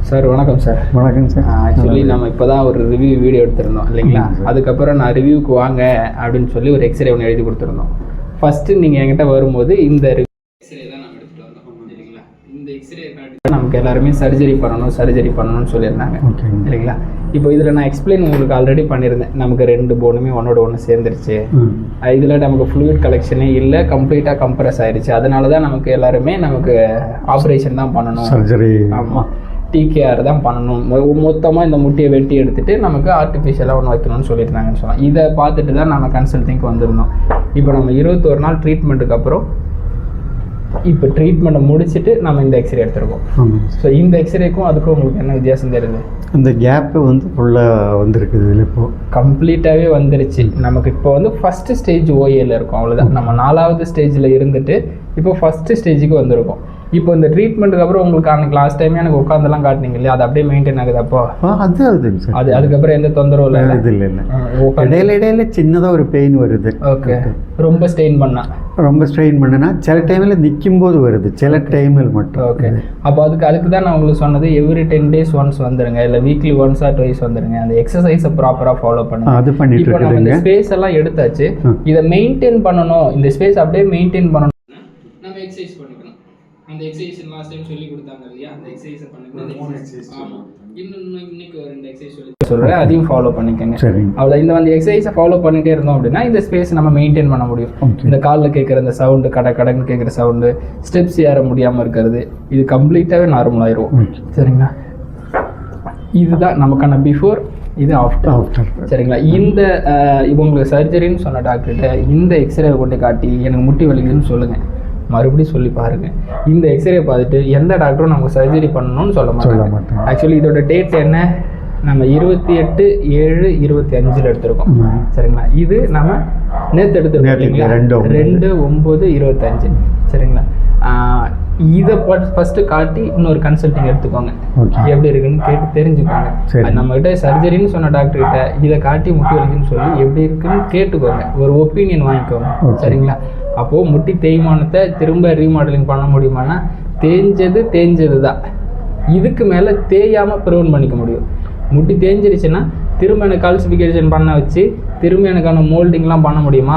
Sir வணக்கம் sir. வணக்கம் sir. Actually நம்ம இப்போ தான் ஒரு ரிவ்யூ வீடியோ எடுத்திருந்தோம் இல்லைங்களா? அதுக்கப்புறம் நான் ரிவ்யூக்கு வாங்க அப்படின்னு சொல்லி ஒரு எக்ஸ்ரே ஒன்று எழுதி கொடுத்துருந்தோம். ஃபஸ்ட்டு நீங்கள் என்கிட்ட வரும்போது இந்த எக்ஸ்ரே தான் நம்ம எடுத்துகிட்டு வந்தோம் இல்லைங்களா? இந்த எக்ஸ்ரே நமக்கு எல்லாருமே சர்ஜரி பண்ணணும்னு சொல்லியிருந்தாங்க இல்லைங்களா? இப்போ இதில் நான் எக்ஸ்பிளைன் உங்களுக்கு ஆல்ரெடி பண்ணியிருந்தேன். நமக்கு 2 போனுமே ஒன்னோட ஒன்று சேர்ந்துருச்சு. இதில் நமக்கு ஃப்ளூயிட் கலெக்ஷனே இல்லை, கம்ப்ளீட்டாக கம்ப்ரஸ் ஆயிடுச்சு. அதனால தான் நமக்கு எல்லாருமே நமக்கு ஆப்ரேஷன் தான் பண்ணணும், சர்ஜரி. ஆமாம், டிகேஆர் தான் பண்ணணும், மொத்தமாக இந்த முட்டியை வெட்டி எடுத்துகிட்டு நமக்கு ஆர்டிஃபிஷியலாக ஒன்று வைக்கணும்னு சொல்லியிருந்தாங்கன்னு சொன்னோம். இதை பார்த்துட்டு தான் நம்ம கன்சல்டிங்க்கு வந்திருந்தோம். இப்போ நம்ம 21 நாள் ட்ரீட்மெண்ட்டுக்கு அப்புறம் இப்போ ட்ரீட்மெண்ட்டை முடிச்சுட்டு நம்ம இந்த எக்ஸ்ரே எடுத்துருக்கோம். ஸோ இந்த எக்ஸ்ரேக்கும் அதுக்கும் உங்களுக்கு என்ன வித்தியாசம் தெரியுது? இந்த கேப்பு வந்து ஃபுல்லாக வந்துருக்குது. இதில் இப்போது கம்ப்ளீட்டாகவே வந்துருச்சு. நமக்கு இப்போ வந்து ஃபஸ்ட்டு ஸ்டேஜ் ஓஏல இருக்கும், அவ்வளோதான். நம்ம 4வது ஸ்டேஜில் இருந்துட்டு இப்போ ஃபஸ்ட்டு ஸ்டேஜுக்கு வந்திருக்கோம். இப்போ இந்த ட்ரீட்மெண்ட்டுக்கு அப்புறம் உங்களுக்கு அன்றைக்கி லாஸ்ட் டைமே எனக்கு உட்காந்துலாம் காட்டினீங்க இல்லையா? அது அப்படியே மெயின்டைன் ஆகுது. அப்போ அது அதுக்கப்புறம் எந்த தொந்தரவும் இல்லை? இது இல்லை இடையில சின்னதாக ஒரு பெயின் வருது. ஓகே. ரொம்ப ஸ்ட்ரெயின் பண்ணனா சில டைமில் நிற்கும் போது வருது, சில டைமில் மட்டும். ஓகே. அப்போ அதுக்கு தான் நான் உங்களுக்கு சொன்னது, எவ்ரி 10 days ஒன்ஸ் வந்துடுங்க, இல்லை வீக்லி ஒன்ஸ் ஆர் ட்வைஸ் வந்துடுங்க. அந்த எக்ஸசைஸை ப்ராப்பராக ஃபாலோ பண்ணுங்க. அது பண்ணிட்டு இப்போ நம்ம இந்த ஸ்பேஸ் எல்லாம் எடுத்தாச்சு. இதை மெயின்டைன் பண்ணணும், இந்த ஸ்பேஸ் அப்படியே மெயின்டைன் பண்ணணும். நம்ம எக்ஸசைஸ் பண்ணிக்கணும். அந்த எக்ஸசைஸ் லாஸ்ட் டைம் சொல்லி கொடுத்தாங்க இல்லையா? அந்த எக்ஸசைஸை பண்ணிக்கணும். ஆமாம், இன்னைக்கு ஒரு 2 எக்ஸசைஸ் சொல்கிறேன், அதையும் ஃபாலோ பண்ணிக்கோங்க. அவ்வளோ இந்த எக்ஸசைஸை ஃபாலோ பண்ணிகிட்டே இருந்தோம் அப்படின்னா இந்த ஸ்பேஸ் நம்ம மெயின்டைன் பண்ண முடியும். இந்த காலில் கேட்குற இந்த சவுண்டு, கடன்னு கேட்குற சவுண்டு, ஸ்டெப்ஸ் ஏற முடியாமல் இருக்கிறது, இது கம்ப்ளீட்டாகவே நார்மல் ஆயிரும். சரிங்களா? இதுதான் நமக்கான பிஃபோர், இது ஆஃப்டர். சரிங்களா? இந்த உங்களுக்கு சர்ஜரின்னு சொன்ன டாக்டர்கிட்ட இந்த எக்ஸ்ரே கொண்டு காட்டி எனக்கு முட்டி வலிக்குதுன்னு சொல்லுங்கள், மறுபடியும் சொல்லி பாருங்கள். இந்த எக்ஸ்ரே பார்த்துட்டு எந்த டாக்டரும் நமக்கு சர்ஜரி பண்ணணும்னு சொல்ல மாட்டாங்க. ஆக்சுவலி இதோட டேட் என்ன? நம்ம 28/7/25 எடுத்திருக்கோம். சரிங்களா? இது நம்ம நேற்று எடுத்துருக்கோம் இல்லைங்களா? 2/9/25. சரிங்களா? இதை ஃபஸ்ட்டு காட்டி இன்னொரு கன்சல்டிங் எடுத்துக்கோங்க, எப்படி இருக்குன்னு கேட்டு தெரிஞ்சுக்கோங்க. நம்மகிட்ட சர்ஜரின்னு சொன்ன டாக்டர்கிட்ட இதை காட்டி முட்டி வலிக்குன்னு சொல்லி எப்படி இருக்குன்னு கேட்டுக்கோங்க, ஒரு ஒப்பீனியன் வாங்கிக்கோங்க. சரிங்களா? அப்போது முட்டி தேய்மானத்தை திரும்ப ரீமாடலிங் பண்ண முடியுமானா, தேஞ்சது தான். இதுக்கு மேலே தேயாமல் ப்ரிவென்ட் பண்ணிக்க முடியும். முட்டி தேஞ்சிருச்சுன்னா திரும்ப எனக்கு கால்சிஃபிகேஷன் பண்ண வச்சு திரும்ப எனக்கான மோல்டிங்லாம் பண்ண முடியுமா?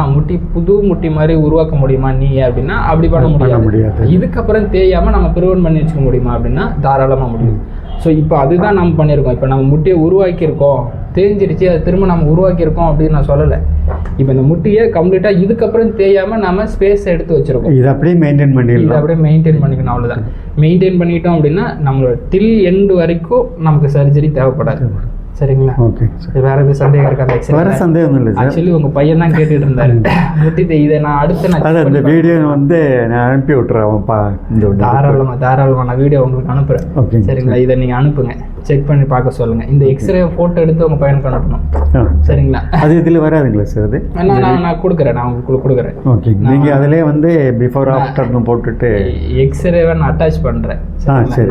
புது முட்டி மாதிரி உருவாக்க முடியுமா நீ அப்படின்னா அப்படி பண்ண முடியாது. இதுக்கப்புறம் தேயாமல் நம்ம ப்ரிவென்ட் பண்ணி வச்சுக்க முடியுமா அப்படின்னா தாராளமாக முடியும். ஸோ இப்போ அதுதான் நம்ம பண்ணியிருக்கோம். இப்போ நம்ம முட்டியை உருவாக்கியிருக்கோம், தேஞ்சிருச்சு, அதை திரும்ப நம்ம உருவாக்கியிருக்கோம் அப்படின்னு நான் சொல்லலை. இப்போ இந்த முட்டியை கம்ப்ளீட்டாக இதுக்கப்புறம் தேயாமல் நம்ம ஸ்பேஸ் எடுத்து வச்சுருக்கோம். இதை அப்படியே மெயின்டைன் பண்ணிக்கணும், அவ்வளோதான். மெயின்டைன் பண்ணிட்டோம் அப்படின்னா நம்மளோட டில் எண்டு வரைக்கும் நமக்கு சர்ஜரி தேவைப்படாது. சரிங்களா? ஓகே. வேற எதுவும் சந்தேகம் இருக்கா? வேற சந்தேகம் இல்லை. ஆக்சுவலி உங்க பையன் தான் கேட்டுட்டு இருந்தாரு முட்டி இதை நான் அடுத்து இந்த வீடியோ வந்து நான் அனுப்பி விட்டுறேன். தாராளமா நான் வீடியோ உங்களுக்கு அனுப்புறேன். சரிங்களா? இதை நீங்க அனுப்புங்க, செக் பண்ணி பார்க்க சொல்லுங்க. இந்த எக்ஸ்ரே போட்டோ எடுத்து உங்க பையனுக்கு அனுப்பணும். சரிங்களா? அது இதில் வராதுங்களா சார்? அது நான் கொடுக்குறேன், நான் உங்களுக்கு கொடுக்குறேன். ஓகே. நீங்கள் அதிலே வந்து பிஃபோர் ஆஃப்டர்னு போட்டுட்டு எக்ஸ்ரேவை நான் அட்டாச் பண்ணுறேன்.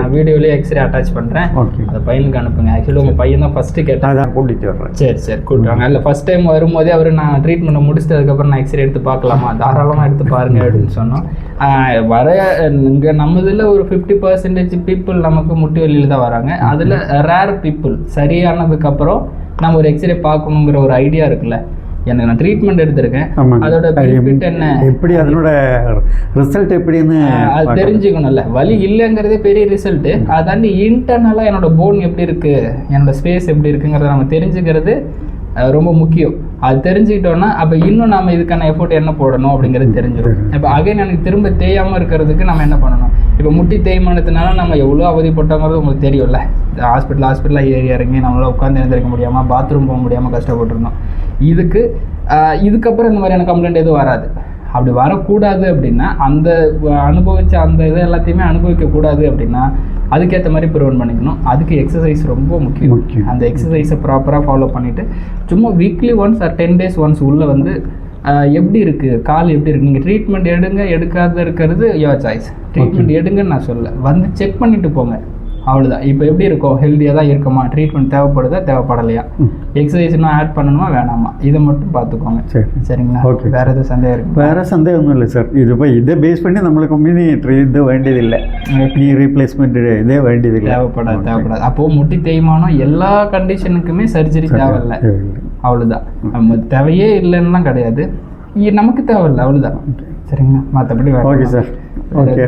நான் வீடியோலேயே எக்ஸ்ரே அட்டாச் பண்ணுறேன். அந்த பையனுக்கு அனுப்புங்க. ஆக்சுவலி உங்கள் பையன் தான் ஃபஸ்ட்டு கேட்டால் கூட்டிகிட்டு வர்றேன். சரி கூப்பிட்டு வாங்க. இல்லை ஃபஸ்ட் டைம் வரும்போதே அவர் நான் ட்ரீட்மெண்ட்டை முடிச்சுட்டு அதுக்கப்புறம் நான் எக்ஸ்ரே எடுத்து பார்க்கலாமா, தாராளமாக எடுத்து பாருங்க அப்படின்னு சொன்னோம். இங்கே நம்ம இதில் ஒரு 50% பீப்புள் நமக்கு முட்டி வலியில் தான் வராங்க. அதில் ரேர் பீப்புள் சரியானதுக்கப்புறம் நம்ம ஒரு எக்ஸ்ரே பார்க்கணுங்கிற ஒரு ஐடியா இருக்குல்ல. எனக்கு நான் ட்ரீட்மெண்ட் எடுத்திருக்கேன், அதோட பெனிஃபிட் என்ன, எப்படி அதனோட ரிசல்ட் எப்படின்னு அது தெரிஞ்சுக்கணும்ல. வலி இல்லைங்கிறதே பெரிய ரிசல்ட்டு. அதை தாண்டி இன்டர்னலாக என்னோட போன் எப்படி இருக்குது, என்னோட ஸ்பேஸ் எப்படி இருக்குங்கிறத நம்ம தெரிஞ்சுக்கிறது ரொம்ப முக்கியம். அது தெரிஞ்சுக்கிட்டோன்னா அப்போ இன்னும் நம்ம இதுக்கான எஃபோர்ட் என்ன போடணும் அப்படிங்கிறது தெரிஞ்சிடும். இப்போ அகைன் எனக்கு திரும்ப தேயாமல் இருக்கிறதுக்கு நம்ம என்ன பண்ணணும்? இப்போ முட்டி தேய்மானத்தினால நம்ம எவ்வளோ அவதிப்பட்டோங்கிறது உங்களுக்கு தெரியும்ல. ஹாஸ்பிட்டலாக ஏறி இறங்கி நம்மளால் உட்காந்து எழுந்திருக்க முடியாமல், பாத்ரூம் போக முடியாமல் கஷ்டப்பட்டுருந்தோம். இதுக்கப்புறம் இந்த மாதிரியான கம்ப்ளைண்ட் எதுவும் வராது. அப்படி வரக்கூடாது அப்படின்னா அந்த அனுபவித்த அந்த இதை எல்லாத்தையுமே அனுபவிக்கக்கூடாது அப்படின்னா அதுக்கேற்ற மாதிரி ப்ரிவென்ட் பண்ணிக்கணும். அதுக்கு எக்ஸசைஸ் ரொம்ப முக்கியம். அந்த எக்ஸசைஸை ப்ராப்பராக ஃபாலோ பண்ணிவிட்டு சும்மா weekly once or 10 days once உள்ளே வந்து எப்படி இருக்குது, கால் எப்படி இருக்குது, நீங்கள் ட்ரீட்மெண்ட் எடுக்காத இருக்கிறது யோர் சாய்ஸ். ட்ரீட்மெண்ட் எடுங்கன்னு நான் சொல்ல, வந்து செக் பண்ணிவிட்டு போங்க. அவ்வளோதான். இப்போ எப்படி இருக்கோம், ஹெல்த்தியாக தான் இருக்குமா, ட்ரீட்மெண்ட் தேவைப்படுதா தேவைப்படலையா, எக்ஸசைஸ் இன்னும் ஆட் பண்ணணுமா வேணாமா, இதை மட்டும் பார்த்துக்கோங்க. சரிங்களா? ஓகே. வேறு எதுவும் சந்தேகம் இருக்கு? வேறு சந்தேகம் ஒன்றும் இல்லை சார். இது போய் இதை பேஸ் பண்ணி நம்மளுக்கு மீனி இது வேண்டியதில்லை, நீ ரீப்ளேஸ்மெண்ட் இதே வேண்டியதில்லை. தேவைப்படாது. அப்போது முட்டி தேய்மானம் எல்லா கண்டிஷனுக்குமே சர்ஜரி தேவையில்லை, அவ்வளோதான். நம்ம தேவையே இல்லைன்னுலாம் கிடையாது, நமக்கு தேவையில்லை, அவ்வளோதான். சரிங்களா? மற்றபடி ஓகே சார். ஓகே.